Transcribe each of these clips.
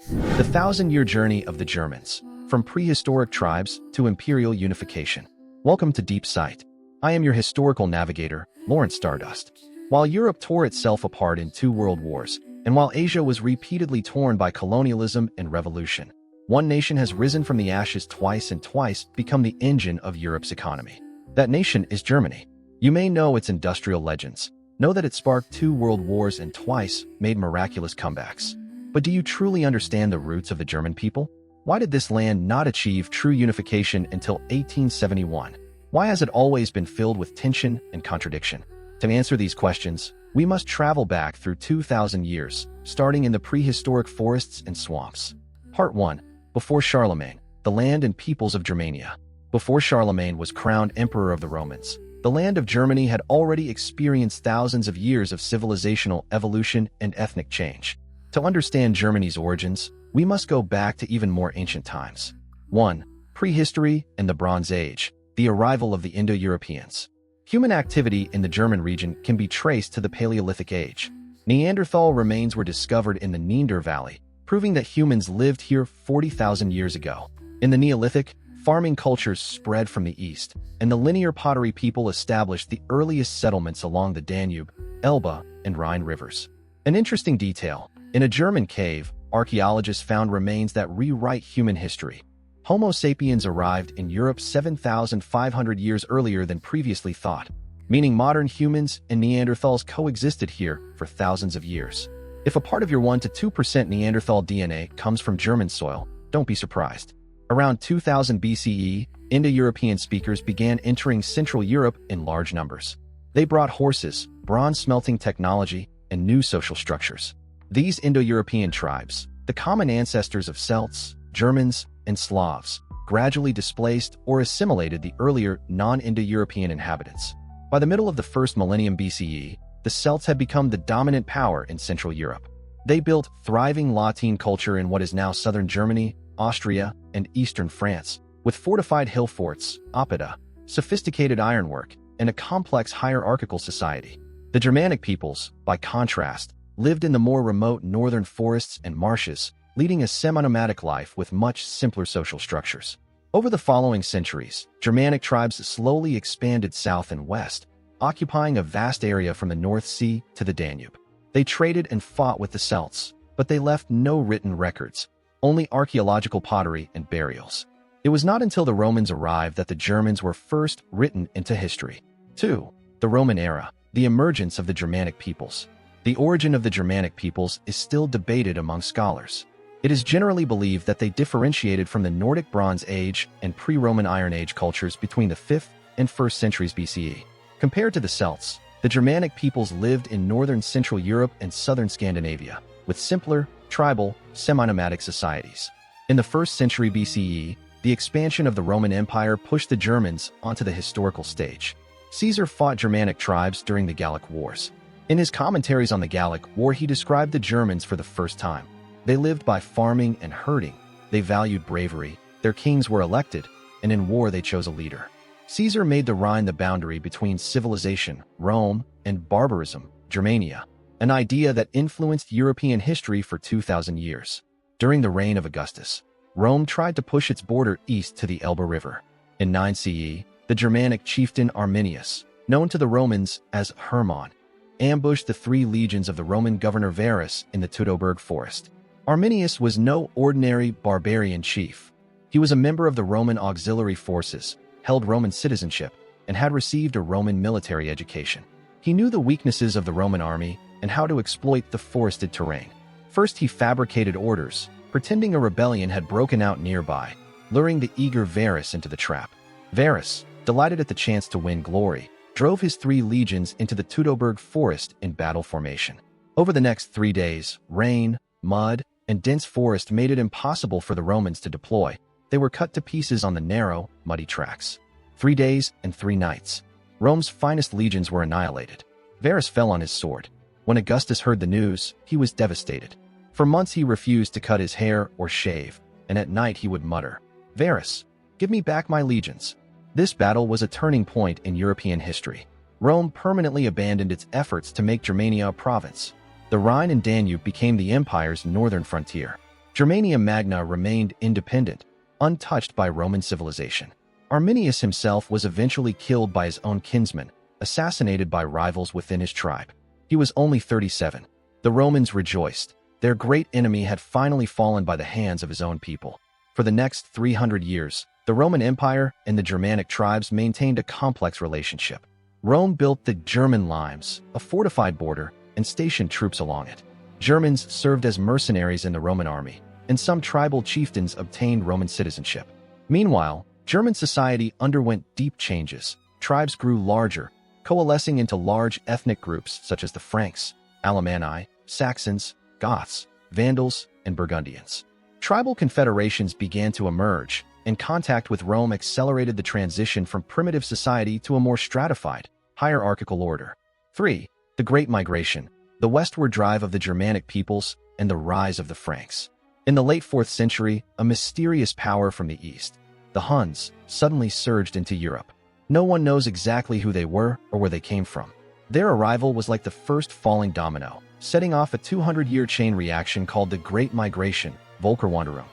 The thousand-year journey of the Germans, from prehistoric tribes to imperial unification. Welcome to Deep Sight. I am your historical navigator, Lawrence Stardust. While Europe tore itself apart in two world wars, and while Asia was repeatedly torn by colonialism and revolution, one nation has risen from the ashes twice and twice become the engine of Europe's economy. That nation is Germany. You may know its industrial legends, know that it sparked two world wars and twice made miraculous comebacks. But do you truly understand the roots of the German people? Why did this land not achieve true unification until 1871? Why has it always been filled with tension and contradiction? To answer these questions, we must travel back through 2,000 years, starting in the prehistoric forests and swamps. Part 1. Before Charlemagne, the land and peoples of Germania. Before Charlemagne was crowned emperor of the Romans, the land of Germany had already experienced thousands of years of civilizational evolution and ethnic change. To understand Germany's origins, we must go back to even more ancient times. 1. Prehistory and the Bronze Age, the arrival of the Indo-Europeans. Human activity in the German region can be traced to the Paleolithic Age. Neanderthal remains were discovered in the Neander Valley, proving that humans lived here 40,000 years ago. In the Neolithic, farming cultures spread from the east, and the linear pottery people established the earliest settlements along the Danube, Elbe, and Rhine rivers. An interesting detail: in a German cave, archaeologists found remains that rewrite human history. Homo sapiens arrived in Europe 7,500 years earlier than previously thought, meaning modern humans and Neanderthals coexisted here for thousands of years. If a part of your 1 to 2% Neanderthal DNA comes from German soil, don't be surprised. Around 2000 BCE, Indo-European speakers began entering Central Europe in large numbers. They brought horses, bronze smelting technology, and new social structures. These Indo-European tribes, the common ancestors of Celts, Germans, and Slavs, gradually displaced or assimilated the earlier non-Indo-European inhabitants. By the middle of the first millennium BCE, the Celts had become the dominant power in Central Europe. They built thriving Latin culture in what is now southern Germany, Austria, and eastern France, with fortified hill forts, oppida, sophisticated ironwork, and a complex hierarchical society. The Germanic peoples, by contrast, lived in the more remote northern forests and marshes, leading a semi-nomadic life with much simpler social structures. Over the following centuries, Germanic tribes slowly expanded south and west, occupying a vast area from the North Sea to the Danube. They traded and fought with the Celts, but they left no written records, only archaeological pottery and burials. It was not until the Romans arrived that the Germans were first written into history. 2. The Roman era, the emergence of the Germanic peoples. The origin of the Germanic peoples is still debated among scholars. It is generally believed that they differentiated from the Nordic Bronze Age and pre-Roman Iron Age cultures between the 5th and 1st centuries BCE. Compared to the Celts, the Germanic peoples lived in northern Central Europe and southern Scandinavia, with simpler, tribal, semi-nomadic societies. In the 1st century BCE, the expansion of the Roman Empire pushed the Germans onto the historical stage. Caesar fought Germanic tribes during the Gallic Wars. In his commentaries on the Gallic War, he described the Germans for the first time. They lived by farming and herding. They valued bravery. Their kings were elected, and in war they chose a leader. Caesar made the Rhine the boundary between civilization, Rome, and barbarism, Germania, an idea that influenced European history for 2,000 years. During the reign of Augustus, Rome tried to push its border east to the Elbe River. In 9 CE, the Germanic chieftain Arminius, known to the Romans as Hermann, ambushed the 3 legions of the Roman governor Varus in the Teutoburg Forest. Arminius was no ordinary barbarian chief. He was a member of the Roman auxiliary forces, held Roman citizenship, and had received a Roman military education. He knew the weaknesses of the Roman army and how to exploit the forested terrain. First, he fabricated orders, pretending a rebellion had broken out nearby, luring the eager Varus into the trap. Varus, delighted at the chance to win glory, drove his 3 legions into the Teutoburg Forest in battle formation. Over the next 3 days, rain, mud, and dense forest made it impossible for the Romans to deploy. They were cut to pieces on the narrow, muddy tracks. 3 days and 3 nights. Rome's finest legions were annihilated. Varus fell on his sword. When Augustus heard the news, he was devastated. For months he refused to cut his hair or shave, and at night he would mutter, "Varus, give me back my legions." This battle was a turning point in European history. Rome permanently abandoned its efforts to make Germania a province. The Rhine and Danube became the empire's northern frontier. Germania Magna remained independent, untouched by Roman civilization. Arminius himself was eventually killed by his own kinsmen, assassinated by rivals within his tribe. He was only 37. The Romans rejoiced. Their great enemy had finally fallen by the hands of his own people. For the next 300 years, the Roman Empire and the Germanic tribes maintained a complex relationship. Rome built the German limes, a fortified border, and stationed troops along it. Germans served as mercenaries in the Roman army, and some tribal chieftains obtained Roman citizenship. Meanwhile, German society underwent deep changes. Tribes grew larger, coalescing into large ethnic groups such as the Franks, Alemanni, Saxons, Goths, Vandals, and Burgundians. Tribal confederations began to emerge, and contact with Rome accelerated the transition from primitive society to a more stratified, hierarchical order. 3. The Great Migration, the westward drive of the Germanic peoples, and the rise of the Franks. In the late 4th century, a mysterious power from the east, the Huns, suddenly surged into Europe. No one knows exactly who they were or where they came from. Their arrival was like the first falling domino, setting off a 200-year chain reaction called the Great Migration, Völkerwanderung.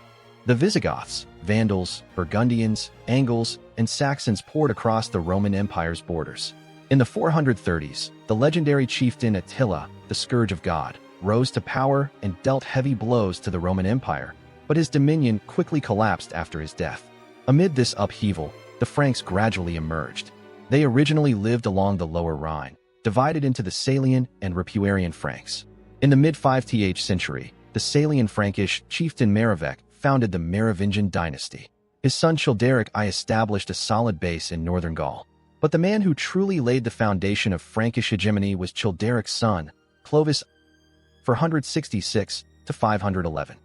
The Visigoths, Vandals, Burgundians, Angles, and Saxons poured across the Roman Empire's borders. In the 430s, the legendary chieftain Attila, the Scourge of God, rose to power and dealt heavy blows to the Roman Empire, but his dominion quickly collapsed after his death. Amid this upheaval, the Franks gradually emerged. They originally lived along the Lower Rhine, divided into the Salian and Ripuarian Franks. In the mid-5th century, the Salian Frankish chieftain Merovech founded the Merovingian dynasty. His son Childeric I established a solid base in northern Gaul. But the man who truly laid the foundation of Frankish hegemony was Childeric's son, Clovis, 466 to 511.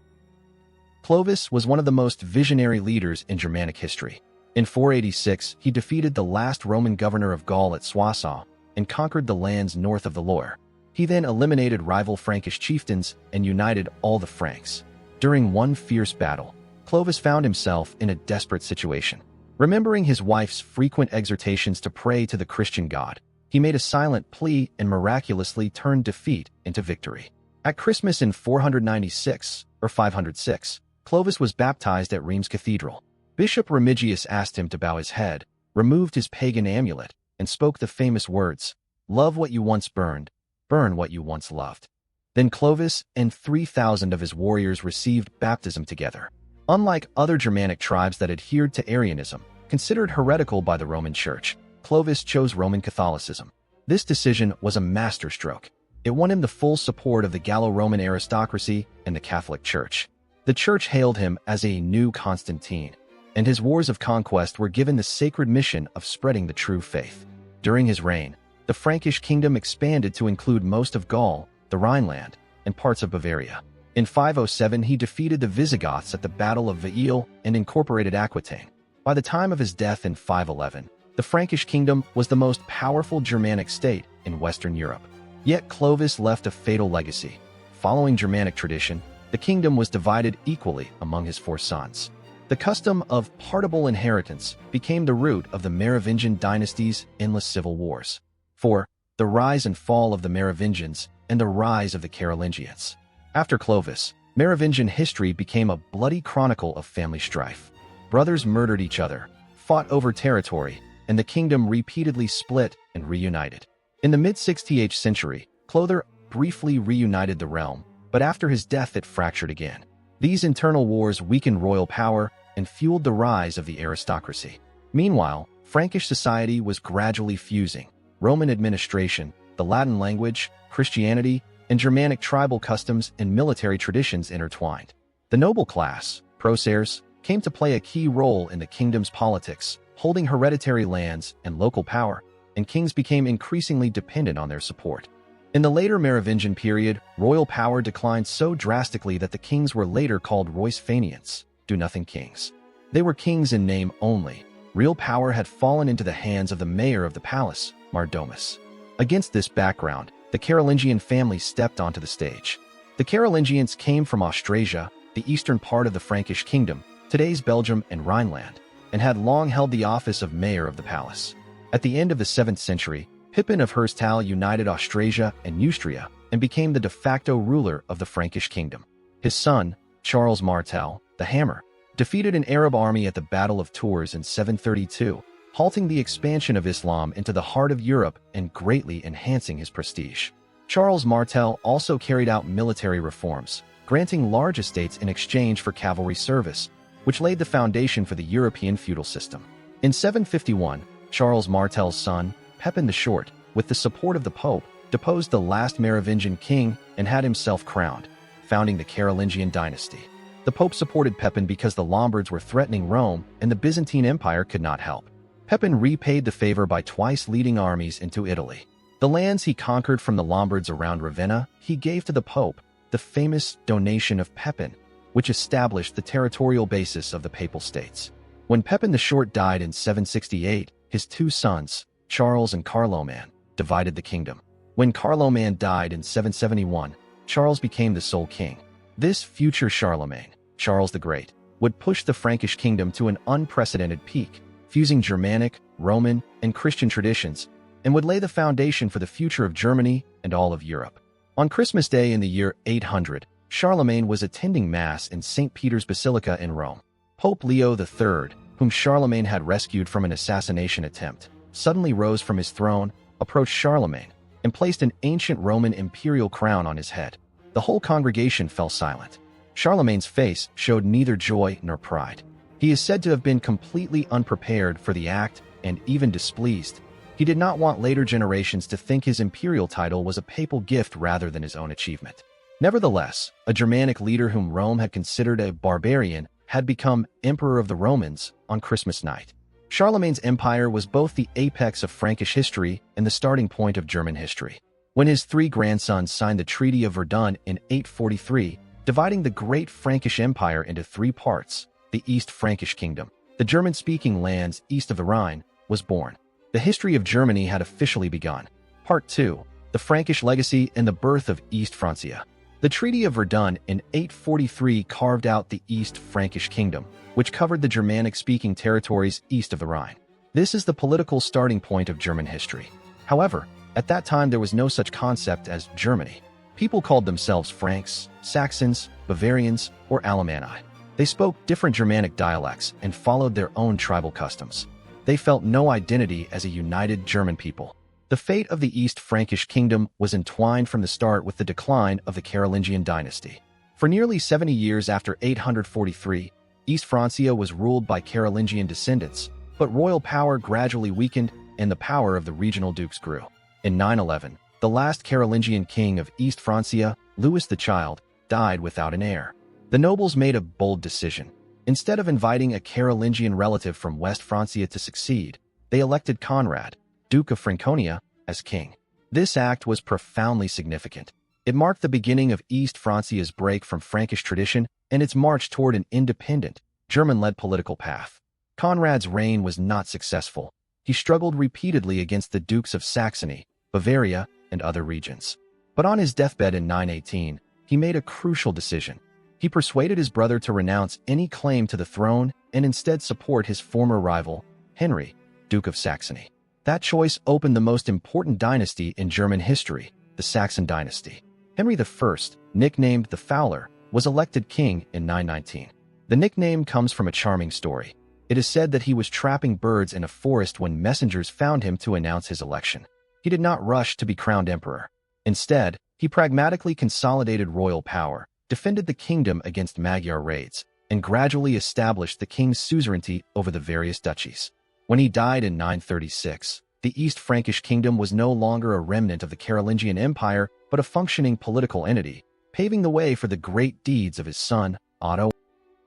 Clovis was one of the most visionary leaders in Germanic history. In 486, he defeated the last Roman governor of Gaul at Soissons and conquered the lands north of the Loire. He then eliminated rival Frankish chieftains and united all the Franks. During one fierce battle, Clovis found himself in a desperate situation. Remembering his wife's frequent exhortations to pray to the Christian God, he made a silent plea and miraculously turned defeat into victory. At Christmas in 496 or 506, Clovis was baptized at Reims Cathedral. Bishop Remigius asked him to bow his head, removed his pagan amulet, and spoke the famous words, "Love what you once burned, burn what you once loved." Then Clovis and 3,000 of his warriors received baptism together. Unlike other Germanic tribes that adhered to Arianism, considered heretical by the Roman Church, Clovis chose Roman Catholicism. This decision was a masterstroke. It won him the full support of the Gallo-Roman aristocracy and the Catholic Church. The Church hailed him as a new Constantine, and his wars of conquest were given the sacred mission of spreading the true faith. During his reign, the Frankish kingdom expanded to include most of Gaul, the Rhineland, and parts of Bavaria. In 507, he defeated the Visigoths at the Battle of Veil and incorporated Aquitaine. By the time of his death in 511, the Frankish kingdom was the most powerful Germanic state in Western Europe. Yet Clovis left a fatal legacy. Following Germanic tradition, the kingdom was divided equally among his 4 sons. The custom of partible inheritance became the root of the Merovingian dynasty's endless civil wars. 4. The rise and fall of the Merovingians and the rise of the Carolingians. After Clovis, Merovingian history became a bloody chronicle of family strife. Brothers murdered each other, fought over territory, and the kingdom repeatedly split and reunited. In the mid-6th century, Clothar briefly reunited the realm, but after his death it fractured again. These internal wars weakened royal power and fueled the rise of the aristocracy. Meanwhile, Frankish society was gradually fusing. Roman administration, the Latin language, Christianity, and Germanic tribal customs and military traditions intertwined. The noble class, Prosaires, came to play a key role in the kingdom's politics, holding hereditary lands and local power, and kings became increasingly dependent on their support. In the later Merovingian period, royal power declined so drastically that the kings were later called Roisfanians, do-nothing kings. They were kings in name only. Real power had fallen into the hands of the mayor of the palace, Mardomus. Against this background, the Carolingian family stepped onto the stage. The Carolingians came from Austrasia, the eastern part of the Frankish kingdom, today's Belgium and Rhineland, and had long held the office of mayor of the palace. At the end of the 7th century, Pippin of Herstal united Austrasia and Neustria and became the de facto ruler of the Frankish kingdom. His son, Charles Martel, the Hammer, defeated an Arab army at the Battle of Tours in 732, halting the expansion of Islam into the heart of Europe and greatly enhancing his prestige. Charles Martel also carried out military reforms, granting large estates in exchange for cavalry service, which laid the foundation for the European feudal system. In 751, Charles Martel's son, Pepin the Short, with the support of the Pope, deposed the last Merovingian king and had himself crowned, founding the Carolingian dynasty. The Pope supported Pepin because the Lombards were threatening Rome and the Byzantine Empire could not help. Pepin repaid the favor by twice leading armies into Italy. The lands he conquered from the Lombards around Ravenna, he gave to the Pope, the famous donation of Pepin, which established the territorial basis of the Papal States. When Pepin the Short died in 768, his two sons, Charles and Carloman, divided the kingdom. When Carloman died in 771, Charles became the sole king. This future Charlemagne, Charles the Great, would push the Frankish kingdom to an unprecedented peak, fusing Germanic, Roman, and Christian traditions, and would lay the foundation for the future of Germany and all of Europe. On Christmas Day in the year 800, Charlemagne was attending Mass in St. Peter's Basilica in Rome. Pope Leo III, whom Charlemagne had rescued from an assassination attempt, suddenly rose from his throne, approached Charlemagne, and placed an ancient Roman imperial crown on his head. The whole congregation fell silent. Charlemagne's face showed neither joy nor pride. He is said to have been completely unprepared for the act and even displeased. He did not want later generations to think his imperial title was a papal gift rather than his own achievement. Nevertheless, a Germanic leader whom Rome had considered a barbarian had become Emperor of the Romans on Christmas night. Charlemagne's empire was both the apex of Frankish history and the starting point of German history. When his three grandsons signed the Treaty of Verdun in 843, dividing the great Frankish Empire into three parts, the East Frankish Kingdom, the German-speaking lands east of the Rhine, was born. The history of Germany had officially begun. Part 2, the Frankish legacy and the birth of East Francia. The Treaty of Verdun in 843 carved out the East Frankish Kingdom, which covered the Germanic-speaking territories east of the Rhine. This is the political starting point of German history. However, at that time there was no such concept as Germany. People called themselves Franks, Saxons, Bavarians, or Alemanni. They spoke different Germanic dialects and followed their own tribal customs. They felt no identity as a united German people. The fate of the East Frankish Kingdom was entwined from the start with the decline of the Carolingian dynasty. For nearly 70 years after 843, East Francia was ruled by Carolingian descendants, but royal power gradually weakened and the power of the regional dukes grew. In 911, the last Carolingian king of East Francia, Louis the Child, died without an heir. The nobles made a bold decision. Instead of inviting a Carolingian relative from West Francia to succeed, they elected Conrad, Duke of Franconia, as king. This act was profoundly significant. It marked the beginning of East Francia's break from Frankish tradition and its march toward an independent, German-led political path. Conrad's reign was not successful. He struggled repeatedly against the dukes of Saxony, Bavaria, and other regions. But on his deathbed in 918, he made a crucial decision. He persuaded his brother to renounce any claim to the throne and instead support his former rival, Henry, Duke of Saxony. That choice opened the most important dynasty in German history, the Saxon dynasty. Henry I, nicknamed the Fowler, was elected king in 919. The nickname comes from a charming story. It is said that he was trapping birds in a forest when messengers found him to announce his election. He did not rush to be crowned emperor. Instead, he pragmatically consolidated royal power, defended the kingdom against Magyar raids, and gradually established the king's suzerainty over the various duchies. When he died in 936, the East Frankish kingdom was no longer a remnant of the Carolingian Empire, but a functioning political entity, paving the way for the great deeds of his son, Otto.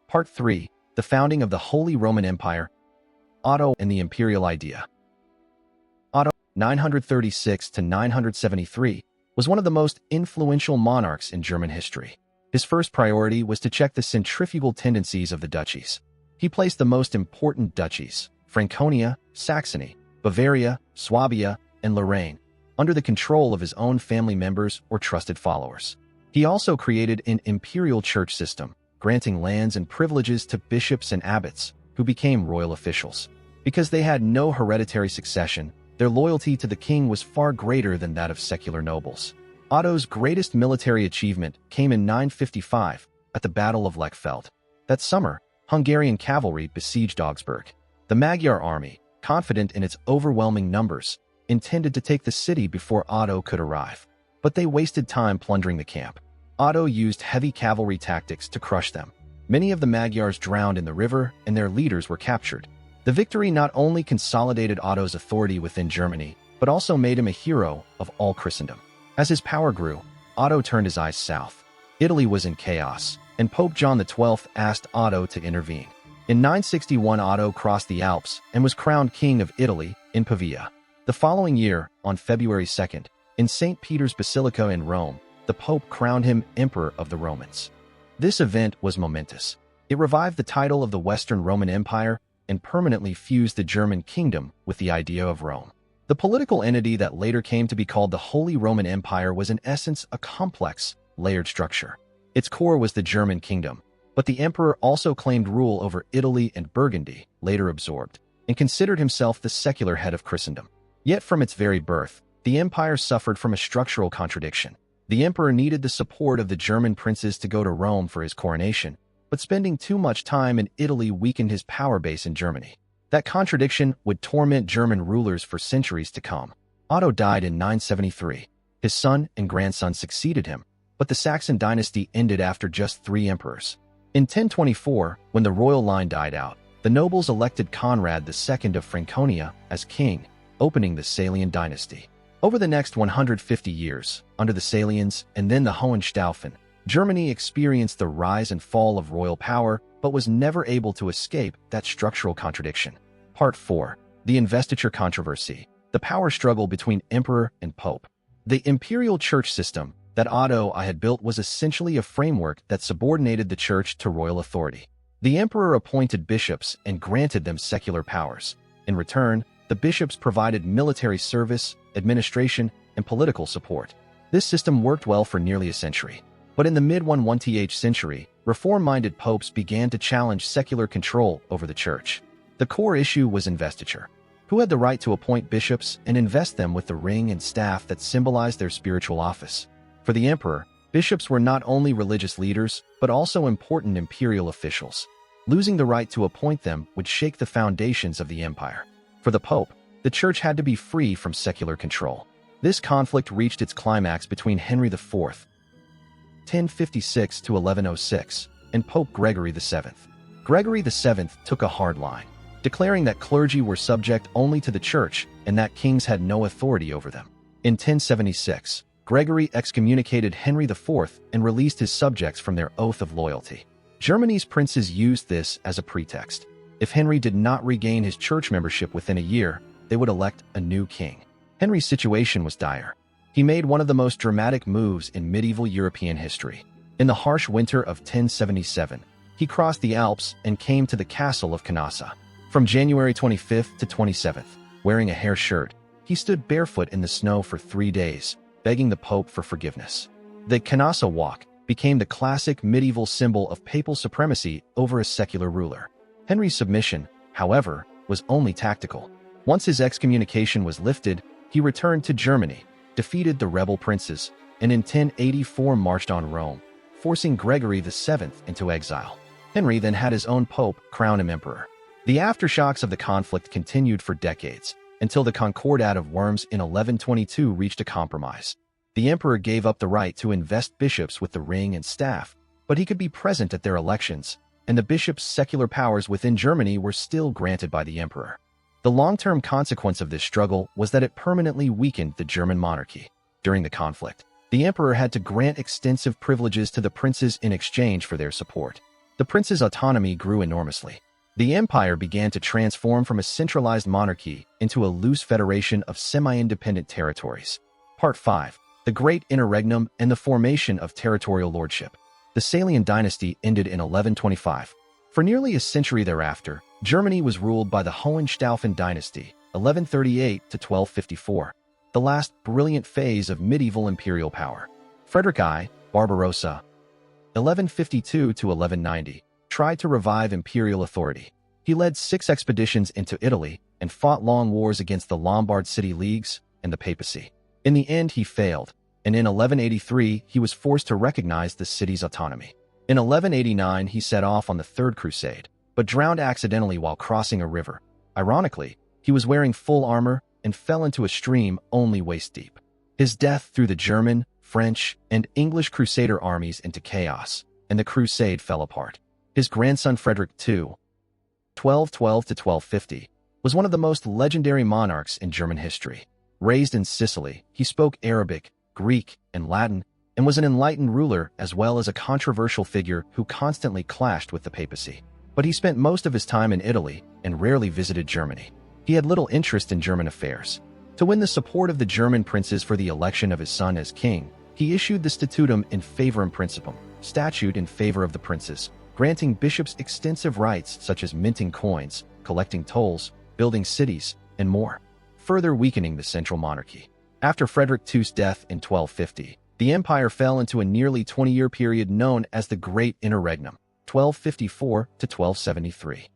Part 3, the founding of the Holy Roman Empire, Otto and the imperial idea. Otto, 936 to 973, was one of the most influential monarchs in German history. His first priority was to check the centrifugal tendencies of the duchies. He placed the most important duchies, Franconia, Saxony, Bavaria, Swabia, and Lorraine, under the control of his own family members or trusted followers. He also created an imperial church system, granting lands and privileges to bishops and abbots, who became royal officials. Because they had no hereditary succession, their loyalty to the king was far greater than that of secular nobles. Otto's greatest military achievement came in 955, at the Battle of Lechfeld. That summer, Hungarian cavalry besieged Augsburg. The Magyar army, confident in its overwhelming numbers, intended to take the city before Otto could arrive. But they wasted time plundering the camp. Otto used heavy cavalry tactics to crush them. Many of the Magyars drowned in the river, and their leaders were captured. The victory not only consolidated Otto's authority within Germany, but also made him a hero of all Christendom. As his power grew, Otto turned his eyes south. Italy was in chaos, and Pope John XII asked Otto to intervene. In 961, Otto crossed the Alps and was crowned King of Italy in Pavia. The following year, on February 2nd, in St. Peter's Basilica in Rome, the Pope crowned him Emperor of the Romans. This event was momentous. It revived the title of the Western Roman Empire and permanently fused the German kingdom with the idea of Rome. The political entity that later came to be called the Holy Roman Empire was in essence a complex, layered structure. Its core was the German kingdom, but the emperor also claimed rule over Italy and Burgundy, later absorbed, and considered himself the secular head of Christendom. Yet from its very birth, the empire suffered from a structural contradiction. The emperor needed the support of the German princes to go to Rome for his coronation, but spending too much time in Italy weakened his power base in Germany. That contradiction would torment German rulers for centuries to come. Otto died in 973. His son and grandson succeeded him, but the Saxon dynasty ended after just 3 emperors. In 1024, when the royal line died out, the nobles elected Conrad II of Franconia as king, opening the Salian dynasty. Over the next 150 years, under the Salians and then the Hohenstaufen, Germany experienced the rise and fall of royal power, but was never able to escape that structural contradiction. Part 4. The Investiture Controversy, the power struggle between emperor and pope. The imperial church system that Otto I had built was essentially a framework that subordinated the church to royal authority. The emperor appointed bishops and granted them secular powers. In return, the bishops provided military service, administration, and political support. This system worked well for nearly a century. But in the mid-11th century, reform-minded popes began to challenge secular control over the church. The core issue was investiture. Who had the right to appoint bishops and invest them with the ring and staff that symbolized their spiritual office? For the emperor, bishops were not only religious leaders, but also important imperial officials. Losing the right to appoint them would shake the foundations of the empire. For the pope, the church had to be free from secular control. This conflict reached its climax between Henry IV, 1056 to 1106, and Pope Gregory VII. Gregory VII took a hard line, declaring that clergy were subject only to the church and that kings had no authority over them. In 1076, Gregory excommunicated Henry IV and released his subjects from their oath of loyalty. Germany's princes used this as a pretext. If Henry did not regain his church membership within a year, they would elect a new king. Henry's situation was dire. He made one of the most dramatic moves in medieval European history. In the harsh winter of 1077, he crossed the Alps and came to the castle of Canossa. From January 25th to 27th, wearing a hair shirt, he stood barefoot in the snow for 3 days, begging the Pope for forgiveness. The Canossa Walk became the classic medieval symbol of papal supremacy over a secular ruler. Henry's submission, however, was only tactical. Once his excommunication was lifted, he returned to Germany, defeated the rebel princes, and in 1084 marched on Rome, forcing Gregory VII into exile. Henry then had his own pope crown him emperor. The aftershocks of the conflict continued for decades, until the Concordat of Worms in 1122 reached a compromise. The emperor gave up the right to invest bishops with the ring and staff, but he could be present at their elections, and the bishops' secular powers within Germany were still granted by the emperor. The long-term consequence of this struggle was that it permanently weakened the German monarchy. During the conflict, the emperor had to grant extensive privileges to the princes in exchange for their support. The princes' autonomy grew enormously. The empire began to transform from a centralized monarchy into a loose federation of semi-independent territories. Part 5. The Great Interregnum and the Formation of Territorial Lordship. The Salian dynasty ended in 1125. For nearly a century thereafter, Germany was ruled by the Hohenstaufen dynasty, 1138 to 1254, the last brilliant phase of medieval imperial power. Frederick I, Barbarossa, 1152 to 1190, tried to revive imperial authority. He led 6 expeditions into Italy and fought long wars against the Lombard city leagues and the papacy. In the end, he failed, and in 1183 he was forced to recognize the city's autonomy. In 1189, he set off on the Third Crusade, but drowned accidentally while crossing a river. Ironically, he was wearing full armor and fell into a stream only waist-deep. His death threw the German, French, and English Crusader armies into chaos, and the crusade fell apart. His grandson Frederick II, 1212 to 1250, was one of the most legendary monarchs in German history. Raised in Sicily, he spoke Arabic, Greek, and Latin, and was an enlightened ruler as well as a controversial figure who constantly clashed with the papacy. But he spent most of his time in Italy and rarely visited Germany. He had little interest in German affairs. To win the support of the German princes for the election of his son as king, he issued the Statutum in Favorem Principum, statute in favor of the princes, granting bishops extensive rights such as minting coins, collecting tolls, building cities, and more, further weakening the central monarchy. After Frederick II's death in 1250, the empire fell into a nearly 20-year period known as the Great Interregnum, 1254 to 1273.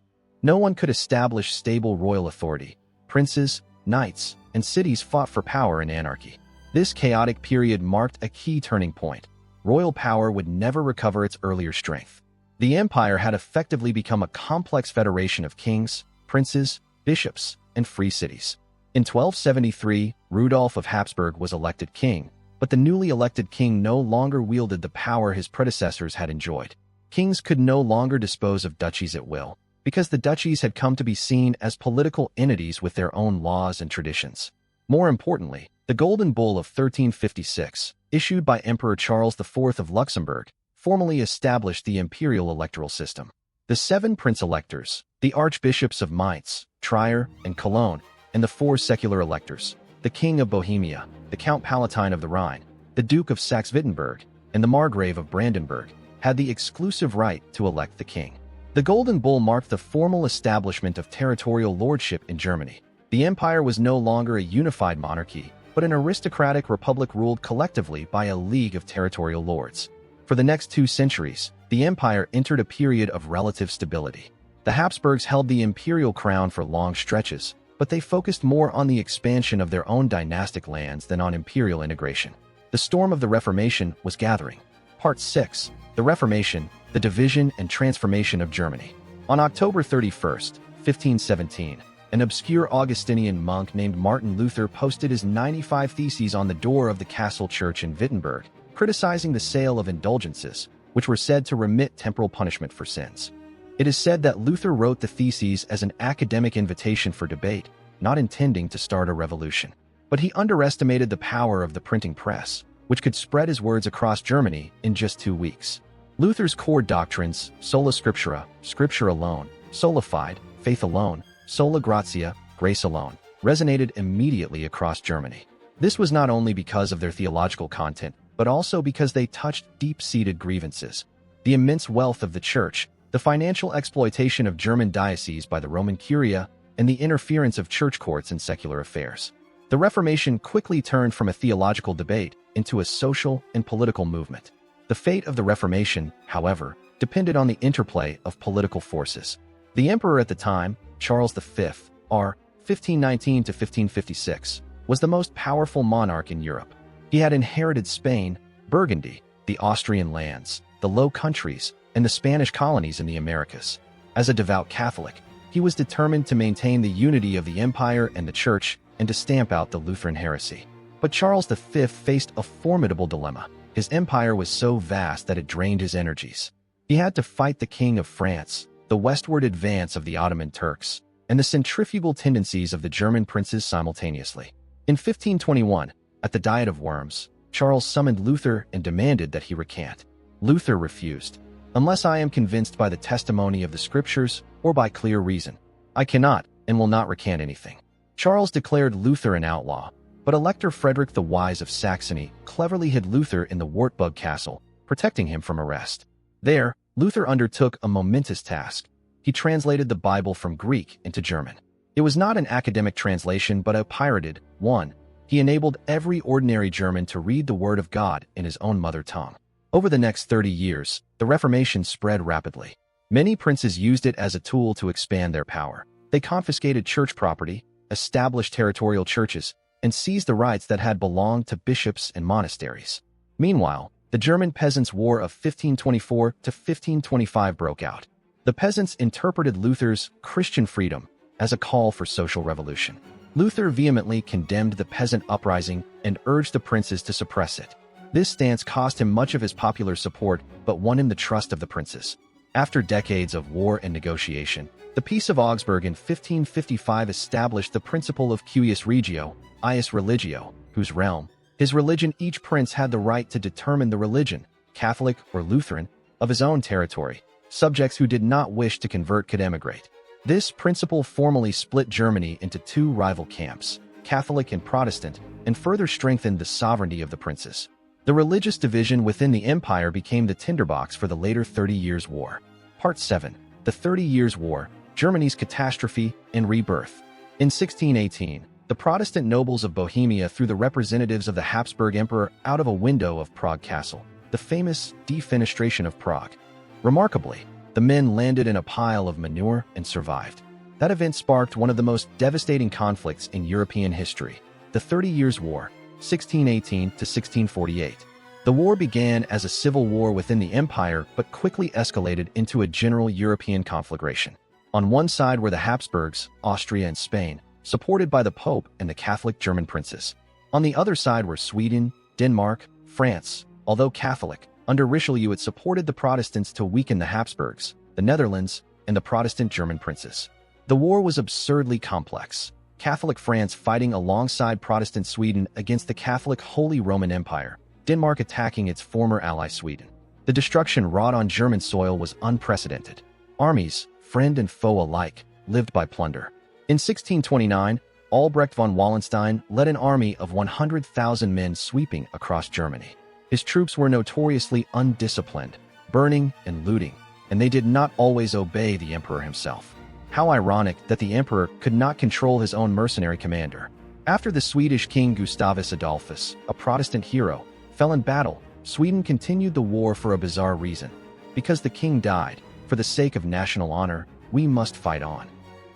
No one could establish stable royal authority. Princes, knights, and cities fought for power in anarchy. This chaotic period marked a key turning point. Royal power would never recover its earlier strength. The empire had effectively become a complex federation of kings, princes, bishops, and free cities. In 1273, Rudolf of Habsburg was elected king, but the newly elected king no longer wielded the power his predecessors had enjoyed. Kings could no longer dispose of duchies at will, because the duchies had come to be seen as political entities with their own laws and traditions. More importantly, the Golden Bull of 1356, issued by Emperor Charles IV of Luxembourg, formally established the imperial electoral system. The 7 prince-electors, the archbishops of Mainz, Trier, and Cologne, and the 4 secular electors, the King of Bohemia, the Count Palatine of the Rhine, the Duke of Saxe-Wittenberg, and the Margrave of Brandenburg, had the exclusive right to elect the king. The Golden Bull marked the formal establishment of territorial lordship in Germany. The empire was no longer a unified monarchy, but an aristocratic republic ruled collectively by a league of territorial lords. For the next 2 centuries, the empire entered a period of relative stability. The Habsburgs held the imperial crown for long stretches, but they focused more on the expansion of their own dynastic lands than on imperial integration. The storm of the Reformation was gathering. Part 6. The Reformation, the Division and Transformation of Germany. On October 31st, 1517, an obscure Augustinian monk named Martin Luther posted his 95 Theses on the door of the castle church in Wittenberg, criticizing the sale of indulgences, which were said to remit temporal punishment for sins. It is said that Luther wrote the Theses as an academic invitation for debate, not intending to start a revolution. But he underestimated the power of the printing press, which could spread his words across Germany in just 2 weeks. Luther's core doctrines, sola scriptura, scripture alone, sola fide, faith alone, sola gratia, grace alone, resonated immediately across Germany. This was not only because of their theological content, but also because they touched deep-seated grievances. The immense wealth of the church, the financial exploitation of German dioceses by the Roman Curia, and the interference of church courts in secular affairs. The Reformation quickly turned from a theological debate into a social and political movement. The fate of the Reformation, however, depended on the interplay of political forces. The emperor at the time, Charles V, r. 1519 to 1556, was the most powerful monarch in Europe. He had inherited Spain, Burgundy, the Austrian lands, the Low Countries, and the Spanish colonies in the Americas. As a devout Catholic, he was determined to maintain the unity of the empire and the church and to stamp out the Lutheran heresy. But Charles V faced a formidable dilemma. His empire was so vast that it drained his energies. He had to fight the King of France, the westward advance of the Ottoman Turks, and the centrifugal tendencies of the German princes simultaneously. In 1521, at the Diet of Worms, Charles summoned Luther and demanded that he recant. Luther refused. "Unless I am convinced by the testimony of the scriptures or by clear reason, I cannot and will not recant anything." Charles declared Luther an outlaw, but Elector Frederick the Wise of Saxony cleverly hid Luther in the Wartburg Castle, protecting him from arrest. There, Luther undertook a momentous task. He translated the Bible from Greek into German. It was not an academic translation but a pirated one. He enabled every ordinary German to read the Word of God in his own mother tongue. Over the next 30 years, the Reformation spread rapidly. Many princes used it as a tool to expand their power. They confiscated church property, established territorial churches, and seized the rights that had belonged to bishops and monasteries. Meanwhile, The German Peasants' War of 1524 to 1525 broke out. The peasants interpreted Luther's Christian freedom as a call for social revolution. Luther vehemently condemned the peasant uprising and urged the princes to suppress it. This stance cost him much of his popular support but won him the trust of the princes. After decades of war and negotiation, the Peace of Augsburg in 1555 established the principle of cuius regio, ius religio, whose realm, his religion. Each prince had the right to determine the religion, Catholic or Lutheran, of his own territory. Subjects who did not wish to convert could emigrate. This principle formally split Germany into two rival camps, Catholic and Protestant, and further strengthened the sovereignty of the princes. The religious division within the empire became the tinderbox for the later 30 Years' War. Part 7. The 30 Years' War, Germany's Catastrophe and Rebirth. In 1618, the Protestant nobles of Bohemia threw the representatives of the Habsburg Emperor out of a window of Prague Castle, the famous defenestration of Prague. Remarkably, the men landed in a pile of manure and survived. That event sparked one of the most devastating conflicts in European history, the 30 Years' War, 1618 to 1648. The war began as a civil war within the empire but quickly escalated into a general European conflagration. On one side were the Habsburgs, Austria and Spain, supported by the Pope and the Catholic German princes. On the other side were Sweden, Denmark, France, although Catholic. Under Richelieu it supported the Protestants to weaken the Habsburgs, the Netherlands, and the Protestant German princes. The war was absurdly complex. Catholic France fighting alongside Protestant Sweden against the Catholic Holy Roman Empire, Denmark attacking its former ally Sweden. The destruction wrought on German soil was unprecedented. Armies, friend and foe alike, lived by plunder. In 1629, Albrecht von Wallenstein led an army of 100,000 men sweeping across Germany. His troops were notoriously undisciplined, burning and looting, and they did not always obey the emperor himself. How ironic that the emperor could not control his own mercenary commander. After the Swedish king Gustavus Adolphus, a Protestant hero, fell in battle, Sweden continued the war for a bizarre reason. Because the king died, for the sake of national honor, we must fight on.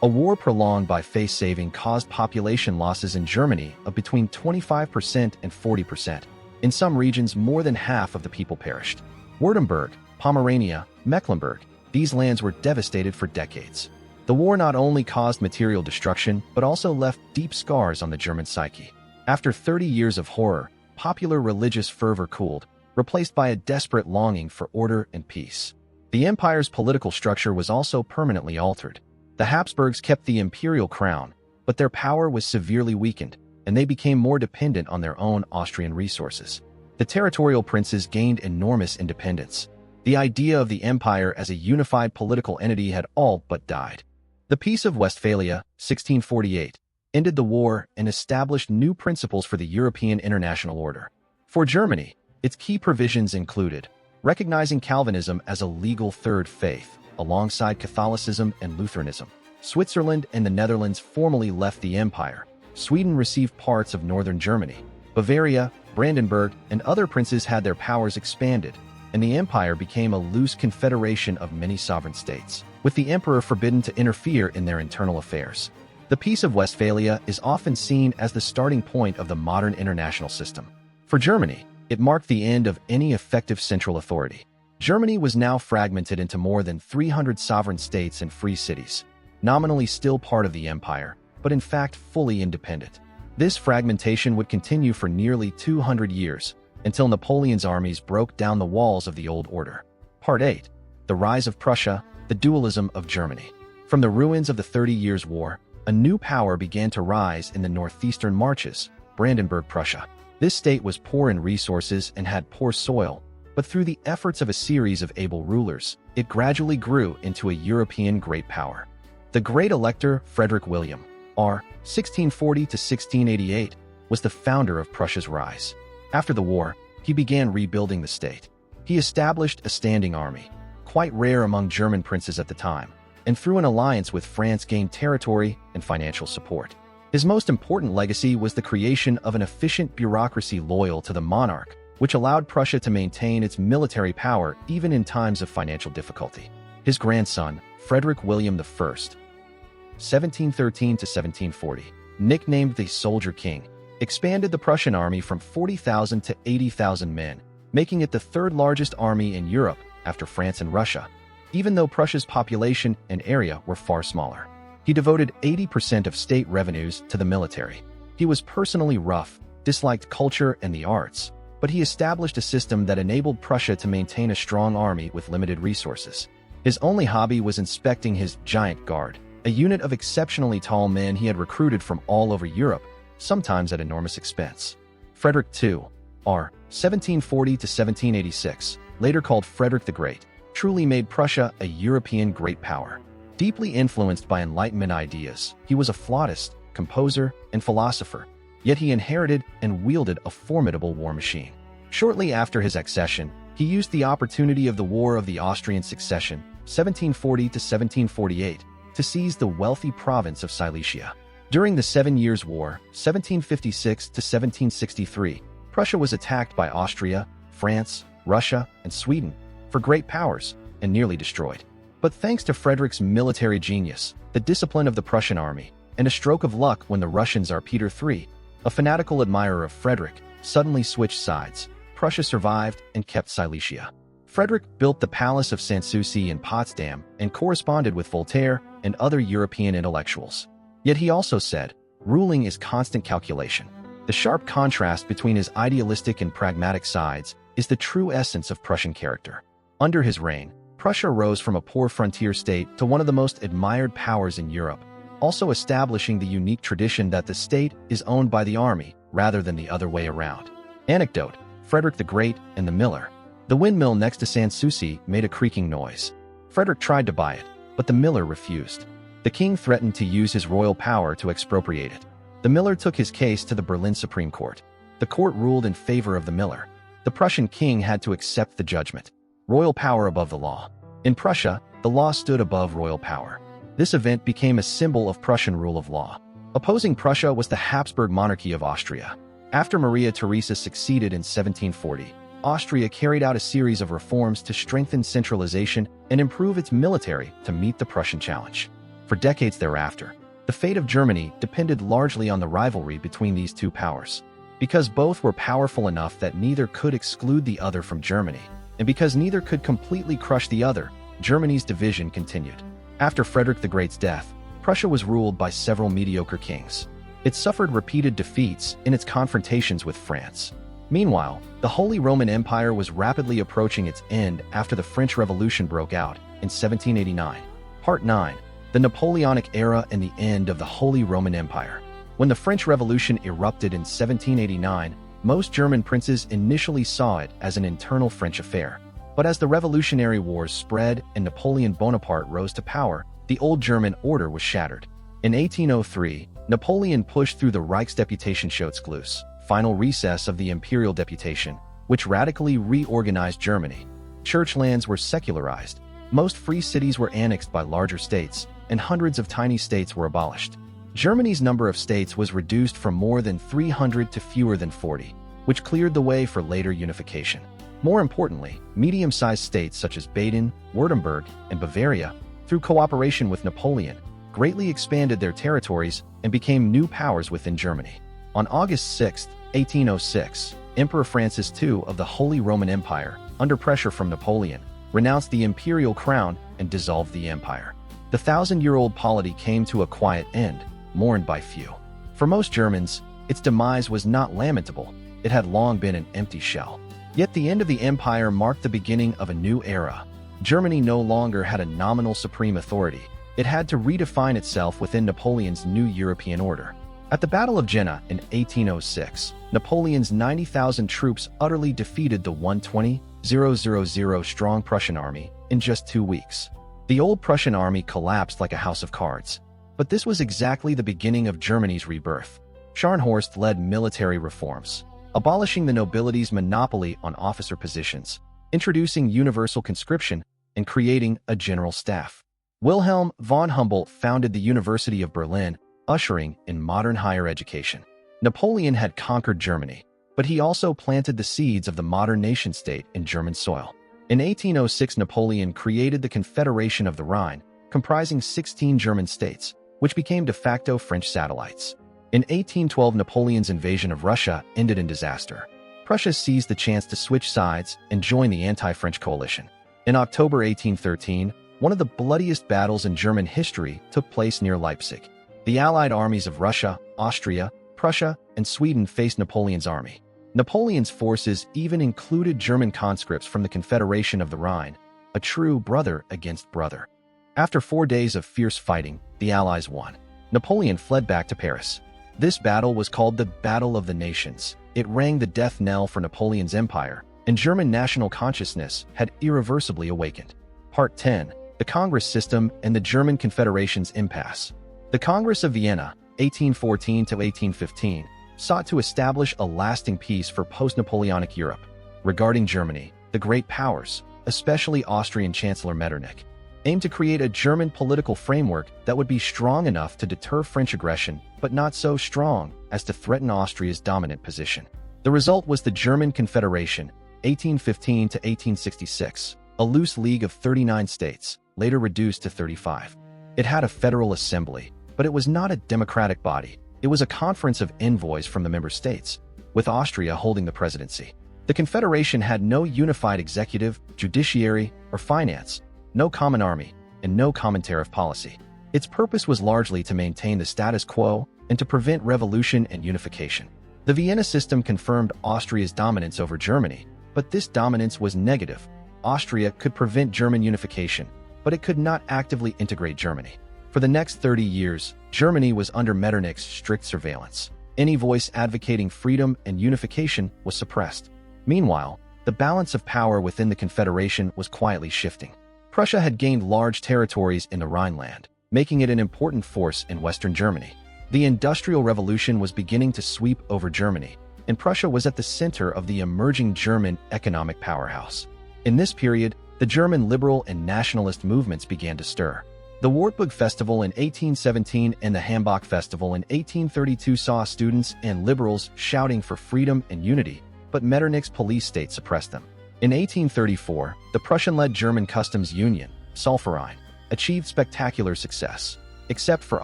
A war prolonged by face-saving caused population losses in Germany of between 25% and 40%. In some regions, more than half of the people perished. Württemberg, Pomerania, Mecklenburg, these lands were devastated for decades. The war not only caused material destruction, but also left deep scars on the German psyche. After 30 years of horror, popular religious fervor cooled, replaced by a desperate longing for order and peace. The empire's political structure was also permanently altered. The Habsburgs kept the imperial crown, but their power was severely weakened, and they became more dependent on their own Austrian resources. The territorial princes gained enormous independence. The idea of the empire as a unified political entity had all but died. The Peace of Westphalia, 1648, ended the war and established new principles for the European international order. For Germany, its key provisions included recognizing Calvinism as a legal third faith, alongside Catholicism and Lutheranism. Switzerland and the Netherlands formally left the empire. Sweden received parts of northern Germany. Bavaria, Brandenburg, and other princes had their powers expanded, and the empire became a loose confederation of many sovereign states, with the emperor forbidden to interfere in their internal affairs. The Peace of Westphalia is often seen as the starting point of the modern international system. For Germany, it marked the end of any effective central authority. Germany was now fragmented into more than 300 sovereign states and free cities, nominally still part of the empire, but in fact fully independent. This fragmentation would continue for nearly 200 years, until Napoleon's armies broke down the walls of the old order. Part 8. The Rise of Prussia, the Dualism of Germany. From the ruins of the 30 Years' War, a new power began to rise in the northeastern Marches, Brandenburg Prussia. This state was poor in resources and had poor soil, but through the efforts of a series of able rulers, it gradually grew into a European great power. The Great Elector Frederick William, R. 1640 to 1688, was the founder of Prussia's rise. After the war, he began rebuilding the state. He established a standing army, quite rare among German princes at the time, and through an alliance with France gained territory and financial support. His most important legacy was the creation of an efficient bureaucracy loyal to the monarch, which allowed Prussia to maintain its military power even in times of financial difficulty. His grandson, Frederick William I, 1713 to 1740, nicknamed the Soldier King, expanded the Prussian army from 40,000 to 80,000 men, making it the third largest army in Europe after France and Russia, even though Prussia's population and area were far smaller. He devoted 80% of state revenues to the military. He was personally rough, disliked culture and the arts, but he established a system that enabled Prussia to maintain a strong army with limited resources. His only hobby was inspecting his giant guard, a unit of exceptionally tall men he had recruited from all over Europe, sometimes at enormous expense. Frederick II, r. 1740 to 1786, later called Frederick the Great, truly made Prussia a European great power. Deeply influenced by Enlightenment ideas, he was a flautist, composer, and philosopher, yet he inherited and wielded a formidable war machine. Shortly after his accession, he used the opportunity of the War of the Austrian Succession, 1740 to 1748, to seize the wealthy province of Silesia. During the 7 Years' War, 1756 to 1763, Prussia was attacked by Austria, France, Russia, and Sweden, for great powers, and nearly destroyed. But thanks to Frederick's military genius, the discipline of the Prussian army, and a stroke of luck when the Russian Tsar Peter III, a fanatical admirer of Frederick, suddenly switched sides, Prussia survived and kept Silesia. Frederick built the Palace of Sanssouci in Potsdam and corresponded with Voltaire and other European intellectuals. Yet he also said, ruling is constant calculation. The sharp contrast between his idealistic and pragmatic sides is the true essence of Prussian character. Under his reign, Prussia rose from a poor frontier state to one of the most admired powers in Europe, also establishing the unique tradition that the state is owned by the army rather than the other way around. Anecdote: Frederick the Great and the Miller. The windmill next to Sanssouci made a creaking noise. Frederick tried to buy it, but the miller refused. The king threatened to use his royal power to expropriate it. The miller took his case to the Berlin Supreme Court. The court ruled in favor of the miller. The Prussian king had to accept the judgment. Royal power above the law. In Prussia, the law stood above royal power. This event became a symbol of Prussian rule of law. Opposing Prussia was the Habsburg monarchy of Austria. After Maria Theresa succeeded in 1740, Austria carried out a series of reforms to strengthen centralization and improve its military to meet the Prussian challenge. For decades thereafter, the fate of Germany depended largely on the rivalry between these two powers. Because both were powerful enough that neither could exclude the other from Germany, and because neither could completely crush the other, Germany's division continued. After Frederick the Great's death, Prussia was ruled by several mediocre kings. It suffered repeated defeats in its confrontations with France. Meanwhile, the Holy Roman Empire was rapidly approaching its end after the French Revolution broke out in 1789. Part 9. The Napoleonic Era and the End of the Holy Roman Empire. When the French Revolution erupted in 1789, most German princes initially saw it as an internal French affair. But as the Revolutionary Wars spread and Napoleon Bonaparte rose to power, the old German order was shattered. In 1803, Napoleon pushed through the Reichsdeputationsschluss, final recess of the imperial deputation, which radically reorganized Germany. Church lands were secularized, most free cities were annexed by larger states, and hundreds of tiny states were abolished. Germany's number of states was reduced from more than 300 to fewer than 40, which cleared the way for later unification. More importantly, medium-sized states such as Baden, Württemberg, and Bavaria, through cooperation with Napoleon, greatly expanded their territories and became new powers within Germany. On August 6, 1806, Emperor Francis II of the Holy Roman Empire, under pressure from Napoleon, renounced the imperial crown and dissolved the empire. The 1,000-year-old polity came to a quiet end, mourned by few. For most Germans, its demise was not lamentable. It had long been an empty shell. Yet the end of the empire marked the beginning of a new era. Germany no longer had a nominal supreme authority. It had to redefine itself within Napoleon's new European order. At the Battle of Jena in 1806, Napoleon's 90,000 troops utterly defeated the 120,000 strong Prussian army in just 2 weeks. The old Prussian army collapsed like a house of cards. But this was exactly the beginning of Germany's rebirth. Scharnhorst led military reforms, abolishing the nobility's monopoly on officer positions, introducing universal conscription, and creating a general staff. Wilhelm von Humboldt founded the University of Berlin, ushering in modern higher education. Napoleon had conquered Germany, but he also planted the seeds of the modern nation-state in German soil. In 1806, Napoleon created the Confederation of the Rhine, comprising 16 German states, which became de facto French satellites. In 1812, Napoleon's invasion of Russia ended in disaster. Prussia seized the chance to switch sides and join the anti-French coalition. In October 1813, one of the bloodiest battles in German history took place near Leipzig. The allied armies of Russia, Austria, Prussia, and Sweden faced Napoleon's army. Napoleon's forces even included German conscripts from the Confederation of the Rhine, a true brother against brother. After 4 days of fierce fighting, the Allies won. Napoleon fled back to Paris. This battle was called the Battle of the Nations. It rang the death knell for Napoleon's empire, and German national consciousness had irreversibly awakened. Part 10. The Congress System and the German Confederation's Impasse. The Congress of Vienna, 1814–1815, sought to establish a lasting peace for post-Napoleonic Europe. Regarding Germany, the great powers, especially Austrian Chancellor Metternich, aimed to create a German political framework that would be strong enough to deter French aggression, but not so strong as to threaten Austria's dominant position. The result was the German Confederation, 1815–1866, a loose league of 39 states, later reduced to 35. It had a federal assembly, but it was not a democratic body. It was a conference of envoys from the member states, with Austria holding the presidency. The Confederation had no unified executive, judiciary, or finance, no common army, and no common tariff policy. Its purpose was largely to maintain the status quo and to prevent revolution and unification. The Vienna system confirmed Austria's dominance over Germany, but this dominance was negative. Austria could prevent German unification, but it could not actively integrate Germany. For the next 30 years, Germany was under Metternich's strict surveillance. Any voice advocating freedom and unification was suppressed. Meanwhile, the balance of power within the Confederation was quietly shifting. Prussia had gained large territories in the Rhineland, making it an important force in Western Germany. The Industrial Revolution was beginning to sweep over Germany, and Prussia was at the center of the emerging German economic powerhouse. In this period, the German liberal and nationalist movements began to stir. The Wartburg Festival in 1817 and the Hambach Festival in 1832 saw students and liberals shouting for freedom and unity, but Metternich's police state suppressed them. In 1834, the Prussian-led German customs union, Zollverein, achieved spectacular success. Except for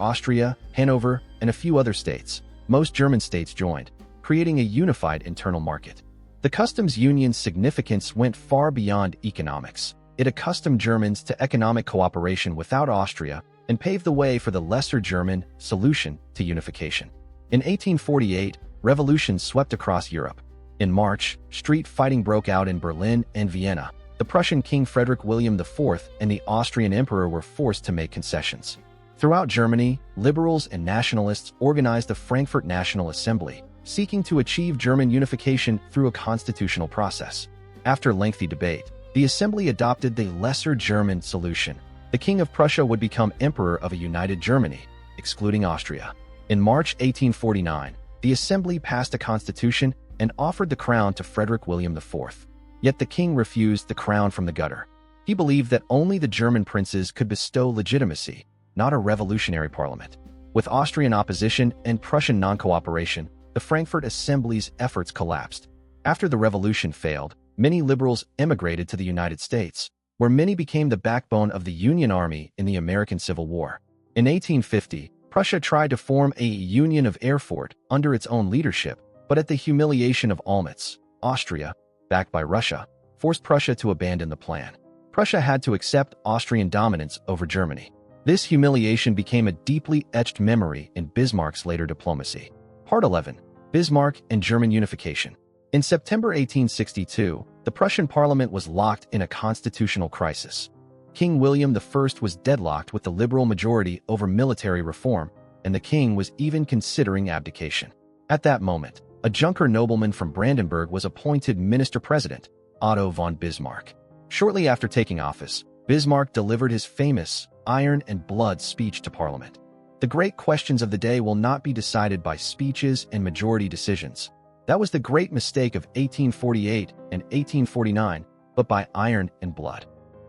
Austria, Hanover, and a few other states, most German states joined, creating a unified internal market. The customs union's significance went far beyond economics. It accustomed Germans to economic cooperation without Austria and paved the way for the lesser German solution to unification. In 1848, revolutions swept across Europe. In March, street fighting broke out in Berlin and Vienna. The Prussian King Frederick William IV and the Austrian Emperor were forced to make concessions. Throughout Germany, liberals and nationalists organized the Frankfurt National Assembly, seeking to achieve German unification through a constitutional process. After lengthy debate, the assembly adopted the lesser German solution. The King of Prussia would become Emperor of a united Germany, excluding Austria. In March 1849, the assembly passed a constitution and offered the crown to Frederick William IV. Yet the king refused the crown from the gutter. He believed that only the German princes could bestow legitimacy, not a revolutionary parliament. With Austrian opposition and Prussian non-cooperation, the Frankfurt Assembly's efforts collapsed. After the revolution failed, many liberals emigrated to the United States, where many became the backbone of the Union Army in the American Civil War. In 1850, Prussia tried to form a Union of Erfurt under its own leadership, but at the humiliation of Olmütz, Austria, backed by Russia, forced Prussia to abandon the plan. Prussia had to accept Austrian dominance over Germany. This humiliation became a deeply etched memory in Bismarck's later diplomacy. Part 11. Bismarck and German Unification. In September 1862, the Prussian parliament was locked in a constitutional crisis. King William I was deadlocked with the liberal majority over military reform, and the king was even considering abdication. At that moment, a Junker nobleman from Brandenburg was appointed minister-president, Otto von Bismarck. Shortly after taking office, Bismarck delivered his famous Iron and Blood speech to Parliament. The great questions of the day will not be decided by speeches and majority decisions. That was the great mistake of 1848 and 1849, but by iron and blood.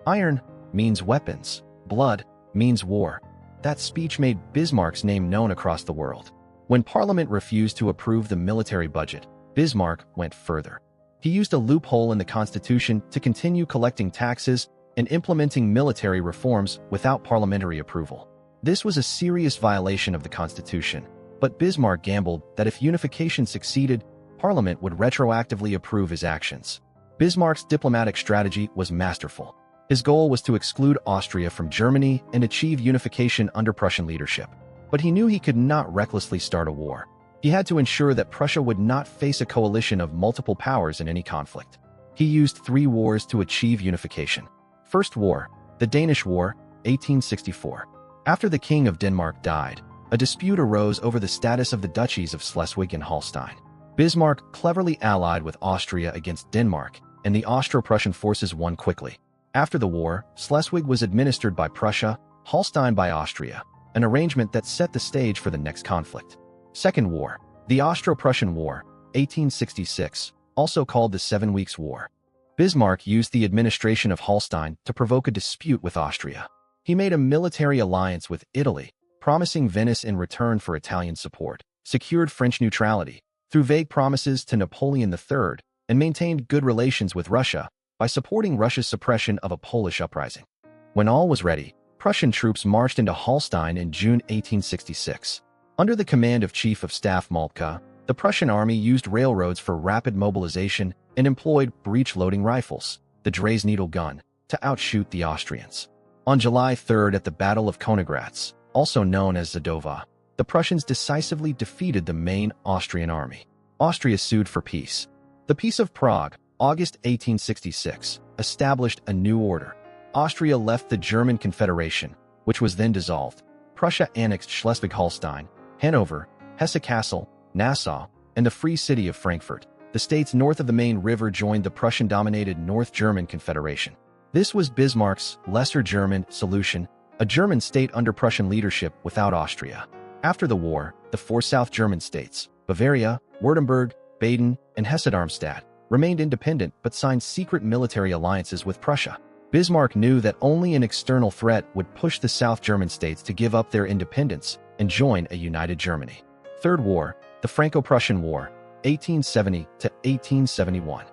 Iron means weapons. Blood means war. That speech made Bismarck's name known across the world. When Parliament refused to approve the military budget, Bismarck went further. He used a loophole in the Constitution to continue collecting taxes and implementing military reforms without parliamentary approval. This was a serious violation of the Constitution, but Bismarck gambled that if unification succeeded, Parliament would retroactively approve his actions. Bismarck's diplomatic strategy was masterful. His goal was to exclude Austria from Germany and achieve unification under Prussian leadership. But he knew he could not recklessly start a war. He had to ensure that Prussia would not face a coalition of multiple powers in any conflict. He used 3 wars to achieve unification. First War, the Danish War, 1864. After the King of Denmark died, a dispute arose over the status of the duchies of Schleswig and Holstein. Bismarck cleverly allied with Austria against Denmark, and the Austro-Prussian forces won quickly. After the war, Schleswig was administered by Prussia, Holstein by Austria, an arrangement that set the stage for the next conflict. Second War, the Austro-Prussian War, 1866, also called the 7 Weeks' War. Bismarck used the administration of Holstein to provoke a dispute with Austria. He made a military alliance with Italy, promising Venice in return for Italian support, secured French neutrality through vague promises to Napoleon III, and maintained good relations with Russia by supporting Russia's suppression of a Polish uprising. When all was ready, Prussian troops marched into Holstein in June 1866. Under the command of Chief of Staff Moltke, the Prussian army used railroads for rapid mobilization and employed breech-loading rifles, the Dreyse needle gun, to outshoot the Austrians. On July 3rd at the Battle of Königgrätz, also known as Zadova, the Prussians decisively defeated the main Austrian army. Austria sued for peace. The Peace of Prague, August 1866, established a new order. Austria left the German Confederation, which was then dissolved. Prussia annexed Schleswig-Holstein, Hanover, Hesse-Kassel, Nassau, and the Free City of Frankfurt. The states north of the Main River joined the Prussian-dominated North German Confederation. This was Bismarck's Lesser German solution, a German state under Prussian leadership without Austria. After the war, the 4 South German states, Bavaria, Württemberg, Baden, and Hesse-Darmstadt, remained independent but signed secret military alliances with Prussia. Bismarck knew that only an external threat would push the South German states to give up their independence and join a united Germany. Third War, the Franco-Prussian War, 1870 to 1871.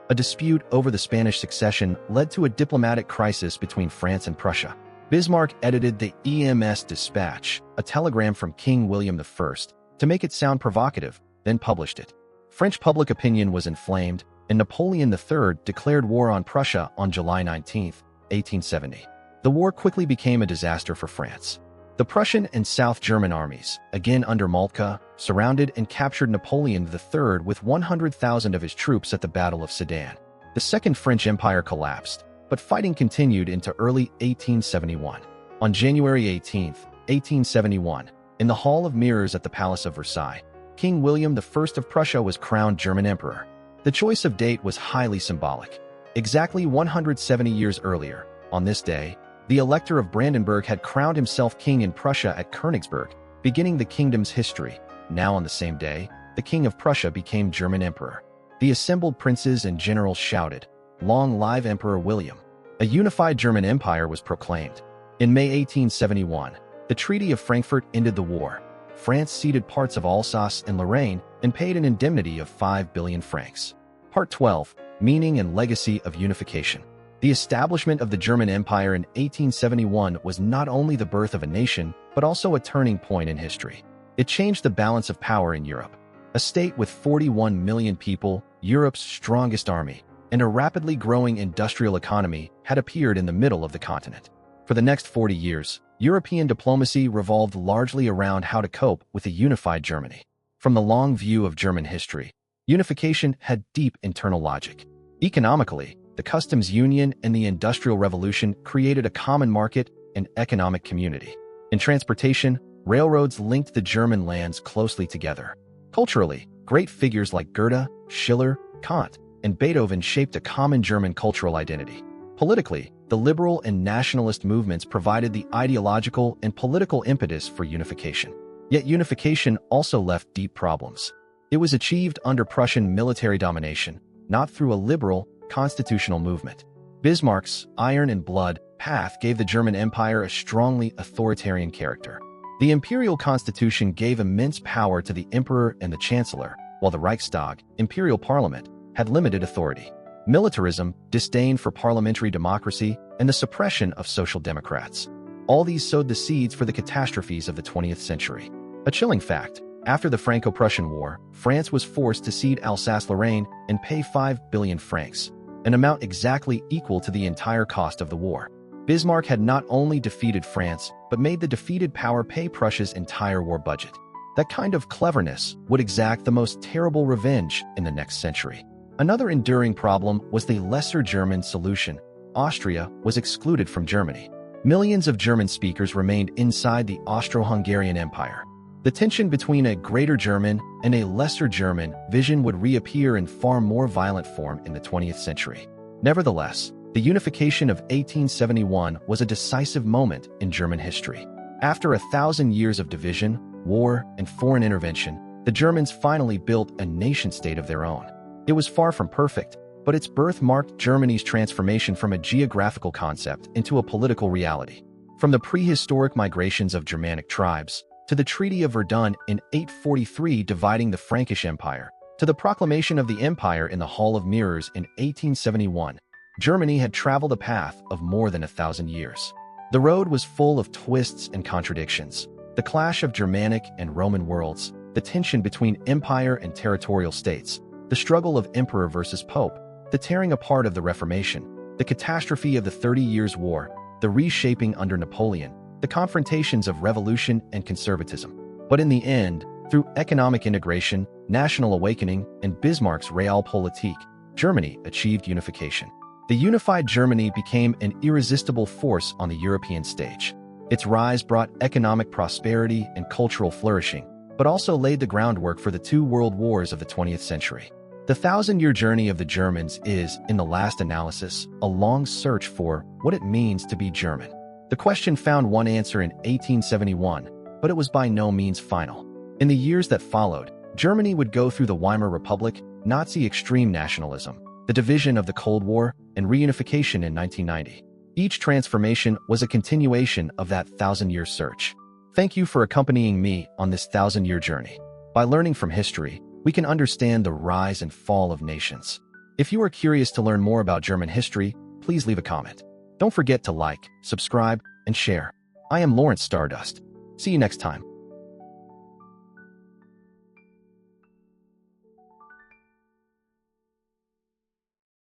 A dispute over the Spanish succession led to a diplomatic crisis between France and Prussia. Bismarck edited the EMS Dispatch, a telegram from King William I, to make it sound provocative, then published it. French public opinion was inflamed, and Napoleon III declared war on Prussia on July 19, 1870. The war quickly became a disaster for France. The Prussian and South German armies, again under Moltke, surrounded and captured Napoleon III with 100,000 of his troops at the Battle of Sedan. The Second French Empire collapsed, but fighting continued into early 1871. On January 18, 1871, in the Hall of Mirrors at the Palace of Versailles, King William I of Prussia was crowned German Emperor. The choice of date was highly symbolic. Exactly 170 years earlier, on this day, the Elector of Brandenburg had crowned himself king in Prussia at Königsberg, beginning the kingdom's history. Now on the same day, the King of Prussia became German Emperor. The assembled princes and generals shouted, "Long live Emperor William!" A unified German Empire was proclaimed. In May 1871, the Treaty of Frankfurt ended the war. France ceded parts of Alsace and Lorraine and paid an indemnity of 5 billion francs. Part 12, Meaning and Legacy of Unification. The establishment of the German Empire in 1871 was not only the birth of a nation, but also a turning point in history. It changed the balance of power in Europe. A state with 41 million people, Europe's strongest army, and a rapidly growing industrial economy had appeared in the middle of the continent. For the next 40 years, European diplomacy revolved largely around how to cope with a unified Germany. From the long view of German history, unification had deep internal logic. Economically, the customs union and the Industrial Revolution created a common market and economic community. In transportation, railroads linked the German lands closely together. Culturally, great figures like Goethe, Schiller, Kant, and Beethoven shaped a common German cultural identity. Politically, the liberal and nationalist movements provided the ideological and political impetus for unification. Yet unification also left deep problems. It was achieved under Prussian military domination, not through a liberal, constitutional movement. Bismarck's iron and blood path gave the German Empire a strongly authoritarian character. The imperial constitution gave immense power to the emperor and the chancellor, while the Reichstag, imperial parliament, had limited authority. Militarism, disdain for parliamentary democracy, and the suppression of social democrats. All these sowed the seeds for the catastrophes of the 20th century. A chilling fact, After the Franco-Prussian War, France was forced to cede Alsace-Lorraine and pay 5 billion francs, an amount exactly equal to the entire cost of the war. Bismarck had not only defeated France, but made the defeated power pay Prussia's entire war budget. That kind of cleverness would exact the most terrible revenge in the next century. Another enduring problem was the lesser German solution. Austria was excluded from Germany. Millions of German speakers remained inside the Austro-Hungarian Empire. The tension between a greater German and a lesser German vision would reappear in far more violent form in the 20th century. Nevertheless, the unification of 1871 was a decisive moment in German history. After 1,000 years of division, war, and foreign intervention, the Germans finally built a nation-state of their own. It was far from perfect, but its birth marked Germany's transformation from a geographical concept into a political reality. From the prehistoric migrations of Germanic tribes, to the Treaty of Verdun in 843 dividing the Frankish Empire, to the proclamation of the empire in the Hall of Mirrors in 1871, Germany had traveled a path of more than 1,000 years. The road was full of twists and contradictions. The clash of Germanic and Roman worlds, the tension between empire and territorial states, the struggle of emperor versus pope, the tearing apart of the Reformation, the catastrophe of the 30 Years' War, the reshaping under Napoleon, the confrontations of revolution and conservatism. But in the end, through economic integration, national awakening, and Bismarck's Realpolitik, Germany achieved unification. The unified Germany became an irresistible force on the European stage. Its rise brought economic prosperity and cultural flourishing, but also laid the groundwork for the two world wars of the 20th century. The 1,000-year journey of the Germans is, in the last analysis, a long search for what it means to be German. The question found one answer in 1871, but it was by no means final. In the years that followed, Germany would go through the Weimar Republic, Nazi extreme nationalism, the division of the Cold War, and reunification in 1990. Each transformation was a continuation of that 1,000-year search. Thank you for accompanying me on this 1,000-year journey. By learning from history, we can understand the rise and fall of nations. If you are curious to learn more about German history, please leave a comment. Don't forget to like, subscribe, and share. I am Lawrence Stardust. See you next time.